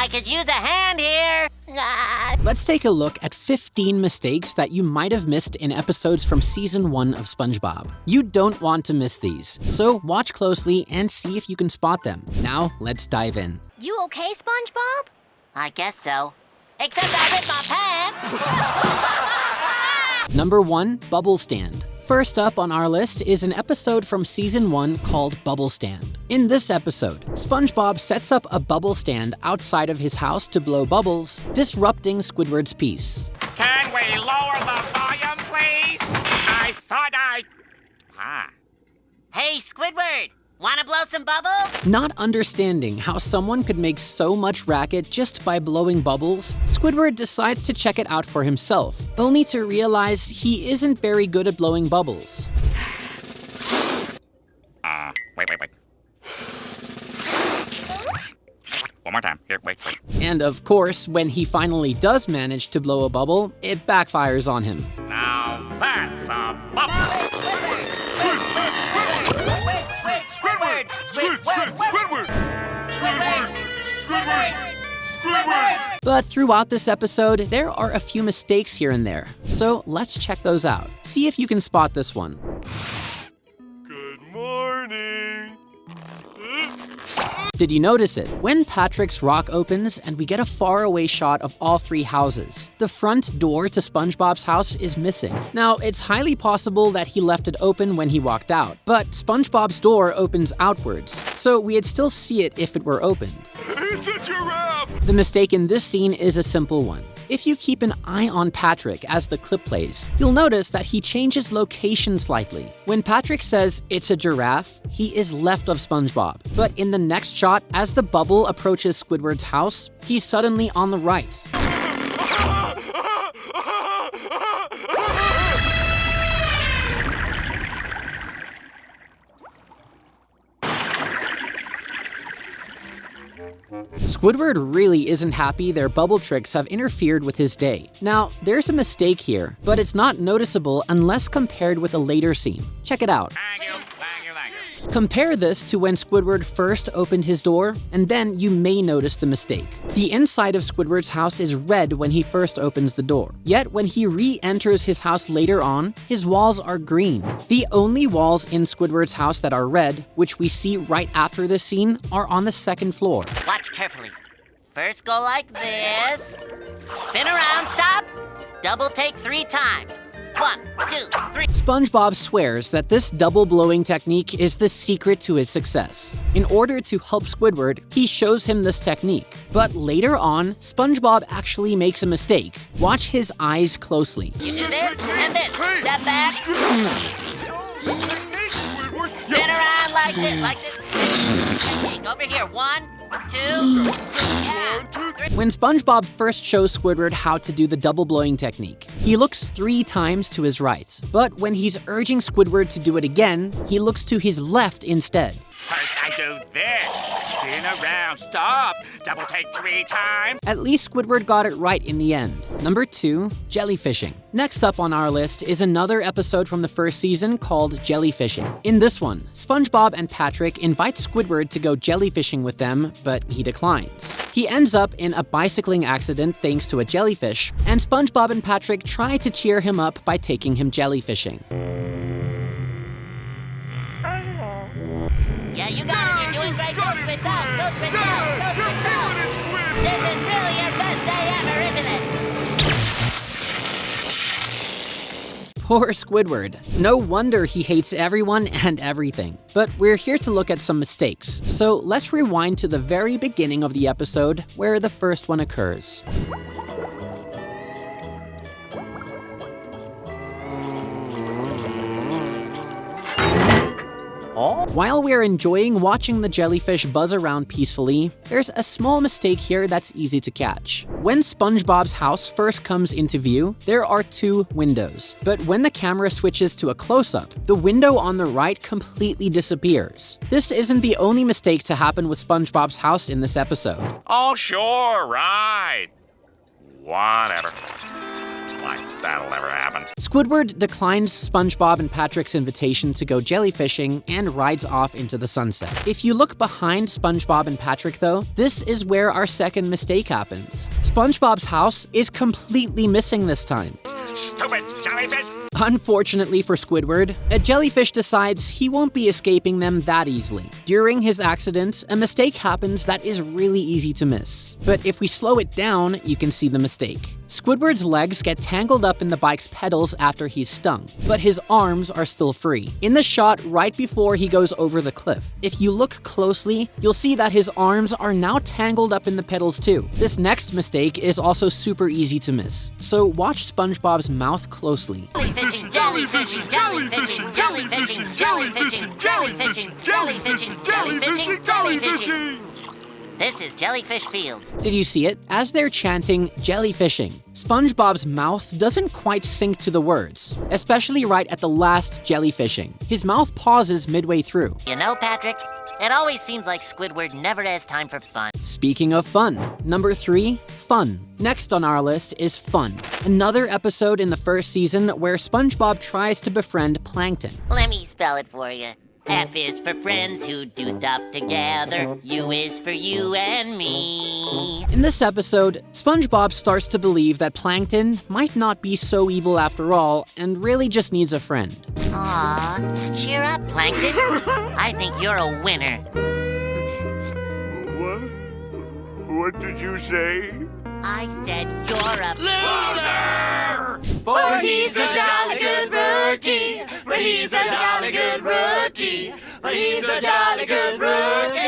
I could use a hand here. Let's take a look at 15 mistakes that you might have missed in episodes from Season 1 of SpongeBob. You don't want to miss these, so watch closely and see if you can spot them. Now, let's dive in. You okay, SpongeBob? I guess so. Except I ripped my pants. Number 1, Bubblestand. First up on our list is an episode from Season 1 called Bubblestand. In this episode, SpongeBob sets up a bubble stand outside of his house to blow bubbles, disrupting Squidward's peace. Can we lower the volume, please? I thought Hey, Squidward, wanna blow some bubbles? Not understanding how someone could make so much racket just by blowing bubbles, Squidward decides to check it out for himself, only to realize he isn't very good at blowing bubbles. Wait. One more time. Here, wait. And of course, when he finally does manage to blow a bubble, it backfires on him. Now that's a bubble. But throughout this episode, there are a few mistakes here and there. So let's check those out. See if you can spot this one. Good morning. Did you notice it? When Patrick's rock opens and we get a faraway shot of all 3 houses, the front door to SpongeBob's house is missing. Now, it's highly possible that he left it open when he walked out, but SpongeBob's door opens outwards, so we'd still see it if it were opened. It's a giraffe! The mistake in this scene is a simple one. If you keep an eye on Patrick as the clip plays, you'll notice that he changes location slightly. When Patrick says it's a giraffe, he is left of SpongeBob. But in the next shot, as the bubble approaches Squidward's house, he's suddenly on the right. Squidward really isn't happy their bubble tricks have interfered with his day. Now, there's a mistake here, but it's not noticeable unless compared with a later scene. Check it out. Thank you. Compare this to when Squidward first opened his door, and then you may notice the mistake. The inside of Squidward's house is red when he first opens the door. Yet when he re-enters his house later on, his walls are green. The only walls in Squidward's house that are red, which we see right after this scene, are on the 2nd floor. Watch carefully. First go like this. Spin around, stop. Double take 3 times. 1, 2, 3. SpongeBob swears that this double blowing technique is the secret to his success. In order to help Squidward, he shows him this technique. But later on, SpongeBob actually makes a mistake. Watch his eyes closely. You do this and this. Step back. Spin around like this, Technique over here. 1, 2, 3. When SpongeBob first shows Squidward how to do the double blowing technique, he looks 3 times to his right. But when he's urging Squidward to do it again, he looks to his left instead. First I do this. Spin around. Stop. Double take 3 times. At least Squidward got it right in the end. Number 2, Jellyfishing. Next up on our list is another episode from the first season called Jellyfishing. In this one, SpongeBob and Patrick invite Squidward to go jellyfishing with them, but he declines. He ends up in a bicycling accident thanks to a jellyfish, and SpongeBob and Patrick try to cheer him up by taking him jellyfishing. Yeah, you got it. You're doing great. Go spit out. This is really your best day ever, isn't it? Poor Squidward. No wonder he hates everyone and everything. But we're here to look at some mistakes, so let's rewind to the very beginning of the episode where the first one occurs. While we're enjoying watching the jellyfish buzz around peacefully, there's a small mistake here that's easy to catch. When SpongeBob's house first comes into view, there are 2 windows. But when the camera switches to a close-up, the window on the right completely disappears. This isn't the only mistake to happen with SpongeBob's house in this episode. Oh, sure, right. Whatever. that'll never happen. Squidward declines SpongeBob and Patrick's invitation to go jellyfishing and rides off into the sunset. If you look behind SpongeBob and Patrick though, this is where our second mistake happens. SpongeBob's house is completely missing this time. Stupid jellyfish! Unfortunately for Squidward, a jellyfish decides he won't be escaping them that easily. During his accident, a mistake happens that is really easy to miss. But if we slow it down, you can see the mistake. Squidward's legs get tangled up in the bike's pedals after he's stung, but his arms are still free. In the shot right before he goes over the cliff, if you look closely, you'll see that his arms are now tangled up in the pedals too. This next mistake is also super easy to miss, so watch SpongeBob's mouth closely. Jellyfishing, jellyfishing, jellyfishing, jellyfishing, jellyfishing, jellyfishing, jellyfishing, jellyfishing, jellyfishing. This is Jellyfish Fields. Did you see it? As they're chanting jellyfishing, SpongeBob's mouth doesn't quite sync to the words, especially right at the last jellyfishing. His mouth pauses midway through. You know, Patrick, it always seems like Squidward never has time for fun. Speaking of fun, number 3, fun. Next on our list is Fun, another episode in the first season where SpongeBob tries to befriend Plankton. Let me spell it for you. F is for friends who do stuff together. U is for you and me. In this episode, SpongeBob starts to believe that Plankton might not be so evil after all and really just needs a friend. Aw, cheer up, Plankton. I think you're a winner. What did you say? I said you're a Loser! For he's a jolly good rookie. But he's a jolly good rookie. But he's a jolly good rookie.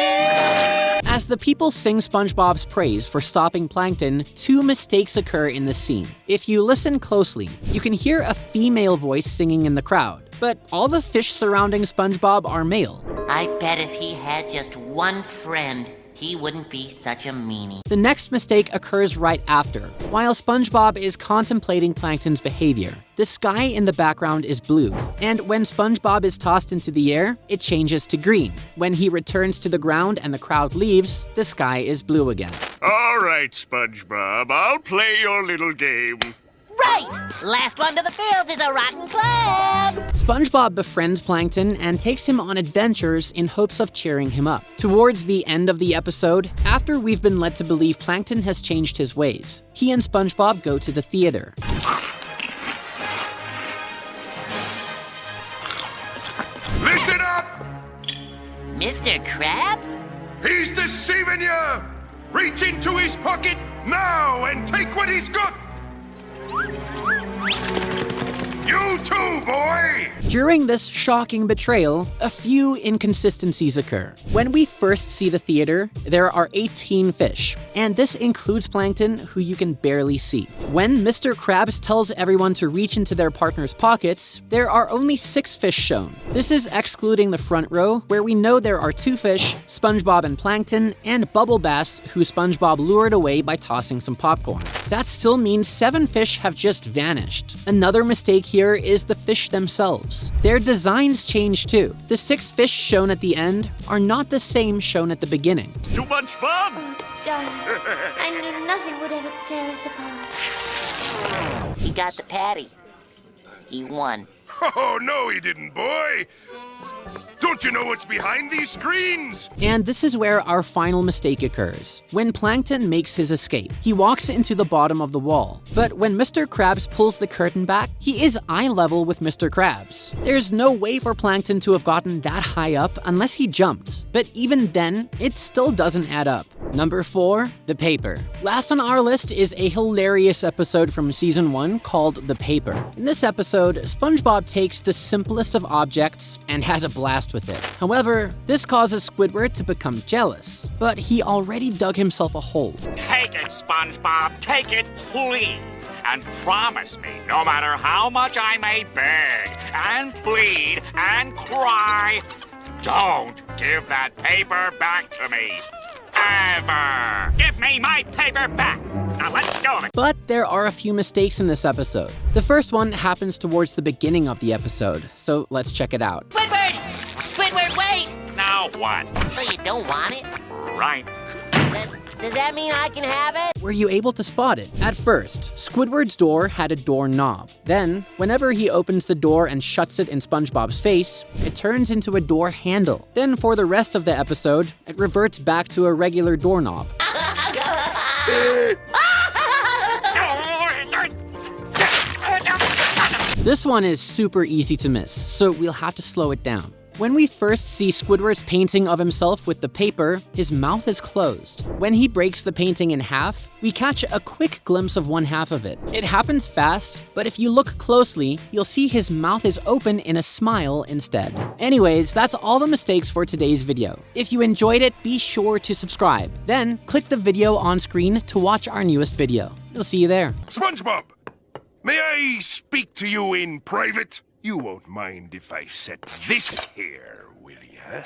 As the people sing SpongeBob's praise for stopping Plankton, 2 mistakes occur in the scene. If you listen closely, you can hear a female voice singing in the crowd, but all the fish surrounding SpongeBob are male. I bet if he had just one friend, he wouldn't be such a meanie. The next mistake occurs right after, while SpongeBob is contemplating Plankton's behavior. The sky in the background is blue, and when SpongeBob is tossed into the air, it changes to green. When he returns to the ground and the crowd leaves, the sky is blue again. All right, SpongeBob, I'll play your little game. Right! Last one to the fields is a rotten club! SpongeBob befriends Plankton and takes him on adventures in hopes of cheering him up. Towards the end of the episode, after we've been led to believe Plankton has changed his ways, he and SpongeBob go to the theater. Listen up! Mr. Krabs? He's deceiving you! Reach into his pocket now and take what he's got! You too, boy! During this shocking betrayal, a few inconsistencies occur. When we first see the theater, there are 18 fish, and this includes Plankton, who you can barely see. When Mr. Krabs tells everyone to reach into their partner's pockets, there are only 6 fish shown. This is excluding the front row, where we know there are 2 fish, SpongeBob and Plankton, and Bubble Bass, who SpongeBob lured away by tossing some popcorn. That still means 7 fish have just vanished. Another mistake here is the fish themselves. Their designs change too. The 6 fish shown at the end are not the same shown at the beginning. Too much fun! Darling, I knew nothing would ever tear us apart. He got the patty. He won. Oh, no, he didn't, boy! Don't you know what's behind these screens? And this is where our final mistake occurs. When Plankton makes his escape, he walks into the bottom of the wall. But when Mr. Krabs pulls the curtain back, he is eye level with Mr. Krabs. There's no way for Plankton to have gotten that high up unless he jumped. But even then, it still doesn't add up. Number 4, The Paper. Last on our list is a hilarious episode from Season 1 called The Paper. In this episode, SpongeBob takes the simplest of objects and has a blast with it. However, this causes Squidward to become jealous, but he already dug himself a hole. Take it, SpongeBob, take it, please. And promise me, no matter how much I may beg and plead and cry, don't give that paper back to me. Ever! Give me my paper back! Now let go of it! But there are a few mistakes in this episode. The first one happens towards the beginning of the episode, so let's check it out. Squidward! Squidward, wait! Now what? So you don't want it? Right. Does that mean I can have it? Were you able to spot it? At first, Squidward's door had a door knob. Then, whenever he opens the door and shuts it in SpongeBob's face, it turns into a door handle. Then for the rest of the episode, it reverts back to a regular doorknob. This one is super easy to miss, so we'll have to slow it down. When we first see Squidward's painting of himself with the paper, his mouth is closed. When he breaks the painting in half, we catch a quick glimpse of one half of it. It happens fast, but if you look closely, you'll see his mouth is open in a smile instead. Anyways, that's all the mistakes for today's video. If you enjoyed it, be sure to subscribe. Then, click the video on screen to watch our newest video. We'll see you there. SpongeBob, may I speak to you in private? You won't mind if I set this here, will ya?